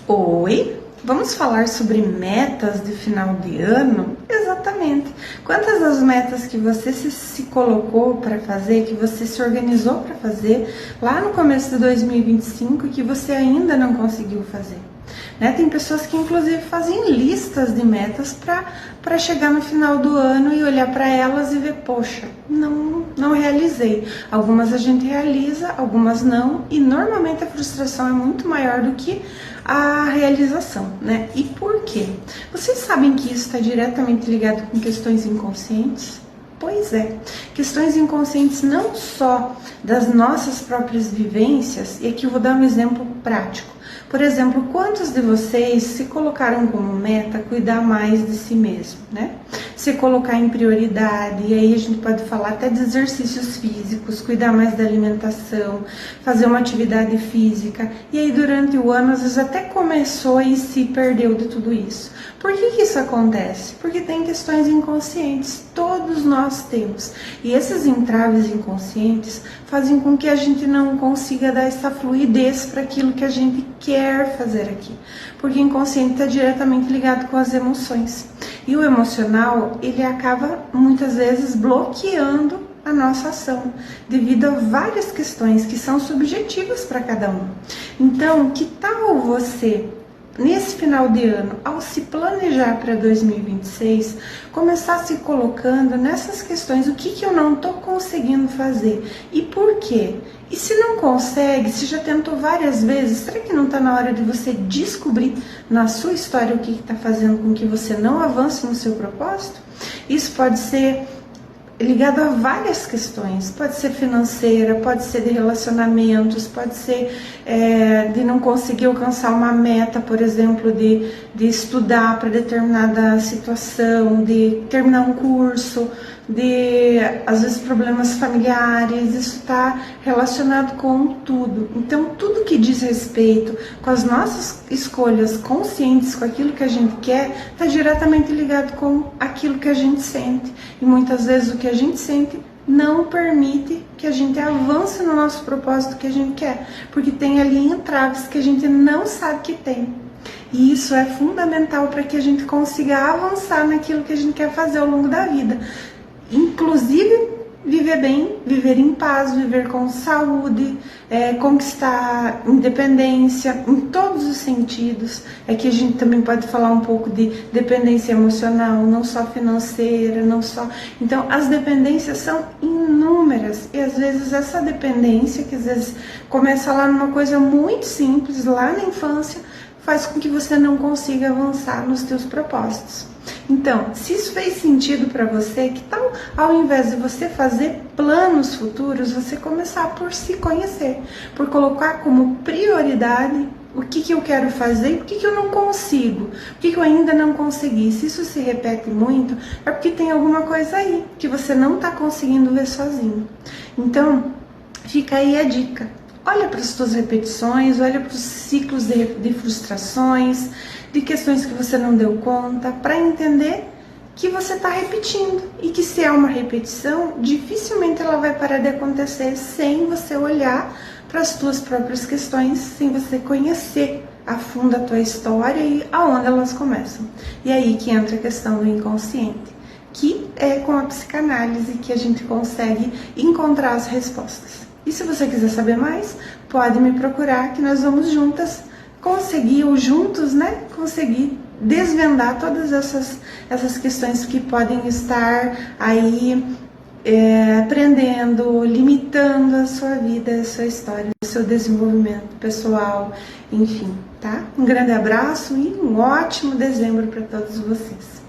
Oi, vamos falar sobre metas de final de ano? Exatamente. Quantas das metas que você se colocou para fazer, que você se organizou para fazer lá no começo de 2025 e que você ainda não conseguiu fazer? Tem pessoas que inclusive fazem listas de metas para chegar no final do ano e olhar para elas e ver, poxa, não realizei. Algumas a gente realiza, algumas não, e normalmente a frustração é muito maior do que a realização, né? E por quê? Vocês sabem que isso está diretamente ligado com questões inconscientes? Pois é, questões inconscientes não só das nossas próprias vivências, e aqui eu vou dar um exemplo prático. Por exemplo, quantos de vocês se colocaram como meta cuidar mais de si mesmo, né? Se colocar em prioridade, e aí a gente pode falar até de exercícios físicos, cuidar mais da alimentação, fazer uma atividade física, e aí durante o ano às vezes até começou e se perdeu de tudo isso. Por que isso acontece? Porque tem questões inconscientes, todos nós temos, e esses entraves inconscientes fazem com que a gente não consiga dar essa fluidez para aquilo que a gente quer fazer aqui, porque o inconsciente está diretamente ligado com as emoções, e o emocional, ele acaba muitas vezes bloqueando a nossa ação, devido a várias questões que são subjetivas para cada um. Então, que tal você, nesse final de ano, ao se planejar para 2026, começar se colocando nessas questões, o que eu não estou conseguindo fazer e por quê? E se não consegue, se já tentou várias vezes, será que não está na hora de você descobrir na sua história o que está fazendo com que você não avance no seu propósito? Isso pode ser ligado a várias questões, pode ser financeira, pode ser de relacionamentos, pode ser de não conseguir alcançar uma meta, por exemplo, de estudar para determinada situação, de terminar um curso, de às vezes problemas familiares. Isso está relacionado com tudo. Então, tudo que diz respeito com as nossas escolhas conscientes, com aquilo que a gente quer, está diretamente ligado com aquilo que a gente sente. E muitas vezes o que a gente sente não permite que a gente avance no nosso propósito que a gente quer, porque tem ali entraves que a gente não sabe que tem. E isso é fundamental para que a gente consiga avançar naquilo que a gente quer fazer ao longo da vida. Inclusive, viver bem, viver em paz, viver com saúde, conquistar independência em todos os sentidos. Aqui a gente também pode falar um pouco de dependência emocional, não só financeira, não só... Então, as dependências são inúmeras, e às vezes essa dependência, que às vezes começa lá numa coisa muito simples, lá na infância, faz com que você não consiga avançar nos teus propósitos. Então, se isso fez sentido para você, que tal, ao invés de você fazer planos futuros, você começar por se conhecer, por colocar como prioridade o que eu quero fazer e o que eu não consigo, o que eu ainda não consegui. Se isso se repete muito, é porque tem alguma coisa aí que você não está conseguindo ver sozinho. Então, fica aí a dica. Olha para as suas repetições, olha para os ciclos de frustrações, de questões que você não deu conta, para entender que você está repetindo, e que se é uma repetição, dificilmente ela vai parar de acontecer sem você olhar para as suas próprias questões, sem você conhecer a fundo a tua história e aonde elas começam. E aí que entra a questão do inconsciente, que é com a psicanálise que a gente consegue encontrar as respostas. E se você quiser saber mais, pode me procurar, que nós vamos juntas conseguir, ou juntos, conseguir desvendar todas essas questões que podem estar aí prendendo, limitando a sua vida, a sua história, o seu desenvolvimento pessoal, enfim, tá? Um grande abraço e um ótimo dezembro para todos vocês.